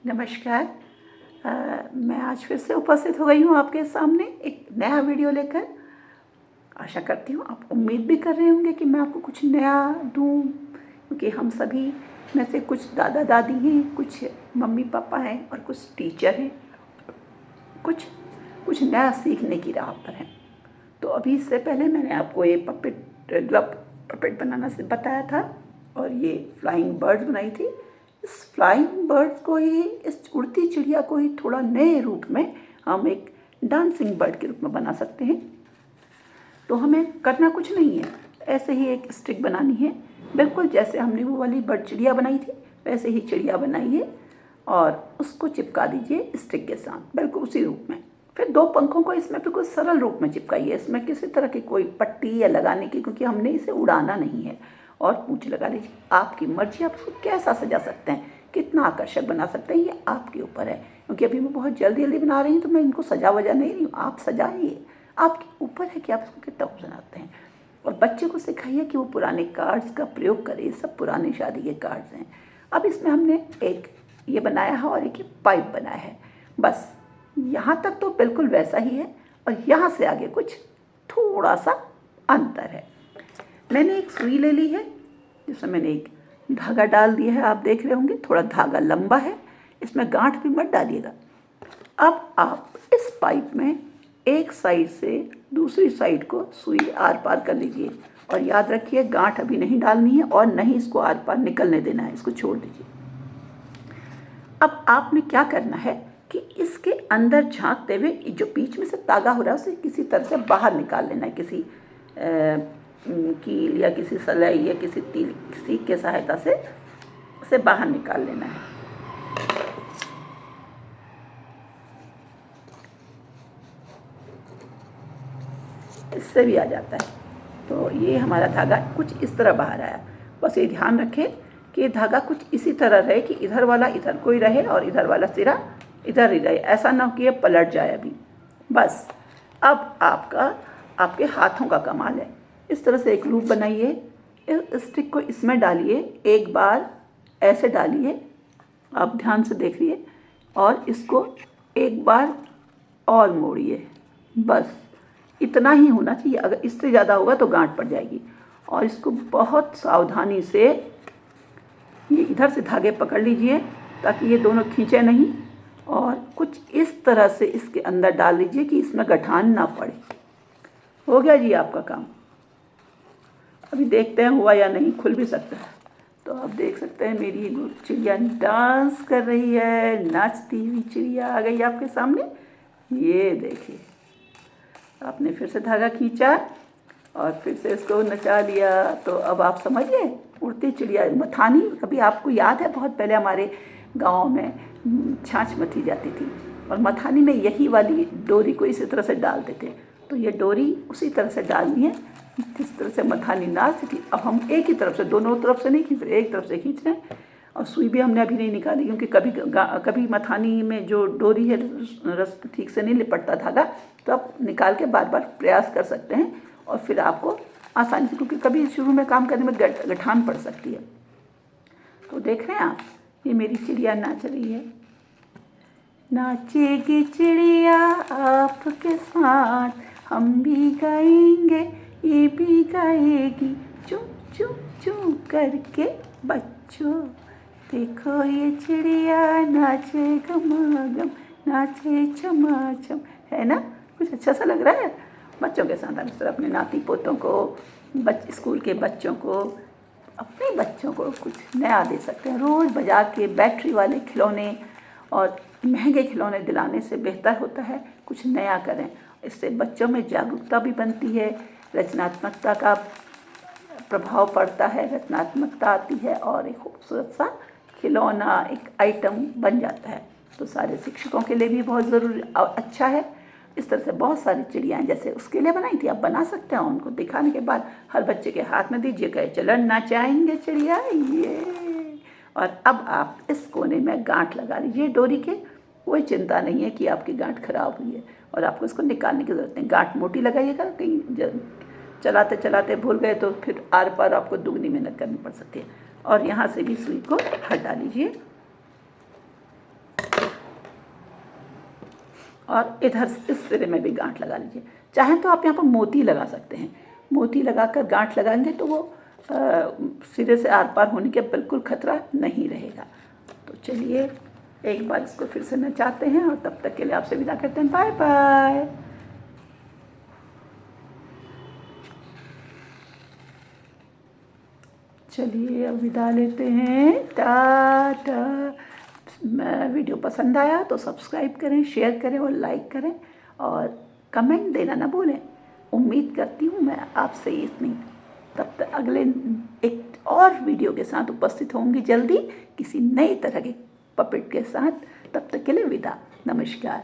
नमस्कार। मैं आज फिर से उपस्थित हो गई हूँ आपके सामने एक नया वीडियो लेकर। आशा करती हूँ आप उम्मीद भी कर रहे होंगे कि मैं आपको कुछ नया दूँ, क्योंकि हम सभी में से कुछ दादा दादी हैं, कुछ मम्मी पापा हैं और कुछ टीचर हैं, कुछ कुछ नया सीखने की राह पर हैं। तो अभी इससे पहले मैंने आपको ये पपेट बनाना से बताया था और ये फ्लाइंग बर्ड्स बनाई थी। इस फ्लाइंग बर्ड्स को ही, इस उड़ती चिड़िया को ही थोड़ा नए रूप में हम एक डांसिंग बर्ड के रूप में बना सकते हैं। तो हमें करना कुछ नहीं है, ऐसे ही एक स्टिक बनानी है, बिल्कुल जैसे हमने वो वाली बर्ड चिड़िया बनाई थी वैसे ही चिड़िया बनाइए और उसको चिपका दीजिए स्टिक के साथ, बिल्कुल उसी रूप में। फिर दो पंखों को इसमें बिल्कुल सरल रूप में चिपकाइए, इसमें किसी तरह की कोई पट्टी या लगाने की, क्योंकि हमने इसे उड़ाना नहीं है। और पूंछ लगा लीजिए, आपकी मर्जी, आप उसको कैसा सजा सकते हैं, कितना आकर्षक बना सकते हैं, ये आपके ऊपर है। क्योंकि अभी मैं बहुत जल्दी जल्दी बना रही हूँ तो मैं इनको सजा वजा नहीं रही हूँ, आप सजाइए, आपके ऊपर है कि आप उसको कितना बनाते हैं। और बच्चे को सिखाइए कि वो पुराने कार्ड्स का प्रयोग करे, सब पुराने शादी के कार्ड्स हैं। अब इसमें हमने एक ये बनाया है और एक ये पाइप बनाया है, बस यहाँ तक तो बिल्कुल वैसा ही है और यहाँ से आगे कुछ थोड़ा सा अंतर है। मैंने एक सुई ले ली है जिसमें मैंने एक धागा डाल दिया है, आप देख रहे होंगे थोड़ा धागा लंबा है, इसमें गांठ भी मत डालिएगा। अब आप इस पाइप में एक साइड से दूसरी साइड को सुई आर पार कर लीजिए और याद रखिए गांठ अभी नहीं डालनी है और नहीं इसको आर पार निकलने देना है, इसको छोड़ दीजिए। अब आपने क्या करना है कि इसके अंदर झांकते हुए जो बीच में से तागा हो रहा है उसे किसी तरह से बाहर निकाल लेना है, किसी कील या किसी सलाई या किसी सीख के सहायता से उसे बाहर निकाल लेना है। इससे भी आ जाता है। तो ये हमारा धागा कुछ इस तरह बाहर आया। बस ये ध्यान रखें कि धागा कुछ इसी तरह रहे कि इधर वाला इधर कोई रहे और इधर वाला सिरा इधर ही रहे, ऐसा ना हो कि ये पलट जाए अभी। बस अब आपके हाथों का कमाल है। इस तरह से एक लूप बनाइए, इस स्टिक को इसमें डालिए, एक बार ऐसे डालिए, आप ध्यान से देखिए, और इसको एक बार और मोड़िए। बस इतना ही होना चाहिए, अगर इससे ज़्यादा होगा तो गांठ पड़ जाएगी। और इसको बहुत सावधानी से ये इधर से धागे पकड़ लीजिए ताकि ये दोनों खींचे नहीं, और कुछ इस तरह से इसके अंदर डाल लीजिए कि इसमें गठान ना पड़े। हो गया जी आपका काम। अभी देखते हैं हुआ या नहीं, खुल भी सकता है। तो आप देख सकते हैं मेरी चिड़िया डांस कर रही है, नाचती हुई चिड़िया आ गई आपके सामने। ये देखिए, आपने फिर से धागा खींचा और फिर से इसको नचा लिया। तो अब आप समझिए उड़ती चिड़िया। मथानी, कभी आपको याद है बहुत पहले हमारे गाँव में छाछ मथी जाती थी और मथानी में यही वाली डोरी को इसी तरह से डालते थे। तो ये डोरी उसी तरह से डालनी है जिस तरह से मथानी नाचती थी। अब हम एक ही तरफ से, दोनों तरफ से नहीं खींच रहे, एक तरफ से खींच रहे हैं। और सुई भी हमने अभी नहीं निकाली क्योंकि कभी मथानी में जो डोरी है रस ठीक से नहीं लिपटता धागा, तो आप निकाल के बार बार प्रयास कर सकते हैं और फिर आपको आसानी से, क्योंकि कभी शुरू में काम करने में गठान पड़ सकती है। तो देख रहे हैं आप, ये मेरी चिड़िया नाच रही है। नाचेगी चिड़िया आपके साथ, हम भी गाएंगे ये भी गाएगी, चू चू चू करके बच्चों देखो ये चिड़िया नाचे गमागम, नाचे चमाचम। है ना, कुछ अच्छा सा लग रहा है। बच्चों के साथ आप इस तरह अपने नाती पोतों को, स्कूल के बच्चों को, अपने बच्चों को कुछ नया दे सकते हैं। रोज़ बाजार के बैटरी वाले खिलौने और महंगे खिलौने दिलाने से बेहतर होता है कुछ नया करें। इससे बच्चों में जागरूकता भी बनती है, रचनात्मकता का प्रभाव पड़ता है, रचनात्मकता आती है और एक खूबसूरत सा खिलौना एक आइटम बन जाता है। तो सारे शिक्षकों के लिए भी बहुत ज़रूरी अच्छा है। इस तरह से बहुत सारी चिड़ियाँ जैसे उसके लिए बनाई थी, आप बना सकते हैं। उनको दिखाने के बाद हर बच्चे के हाथ में दीजिए, कहे चलो नाचाएंगे चिड़िया ये। और अब आप इस कोने में गांठ लगा लीजिए डोरी के। कोई चिंता नहीं है कि आपकी गांठ खराब हुई है और आपको इसको निकालने की ज़रूरत नहीं। गांठ मोटी लगाइएगा, कहीं चलाते चलाते भूल गए तो फिर आर पार आपको दुगनी मेहनत करनी पड़ सकती है। और यहाँ से भी सुई को हटा लीजिए। और इधर इस सिरे में भी गांठ लगा लीजिए। चाहे तो आप यहाँ पर मोती लगा सकते हैं, मोती लगाकर गांठ लगाएंगे तो वो सिरे से आर पार होने के बिल्कुल खतरा नहीं रहेगा। तो चलिए एक बार इसको फिर से नचाते हैं और तब तक के लिए आपसे विदा करते हैं। Bye bye. चलिए अब विदा लेते हैं, टाटा। वीडियो पसंद आया तो सब्सक्राइब करें, शेयर करें और लाइक करें और कमेंट देना ना भूलें। उम्मीद करती हूँ मैं आपसे इतनी। तब तक अगले एक और वीडियो के साथ उपस्थित होंगी जल्दी किसी नई तरह के पपेट के साथ। तब तक के लिए विदा, नमस्कार।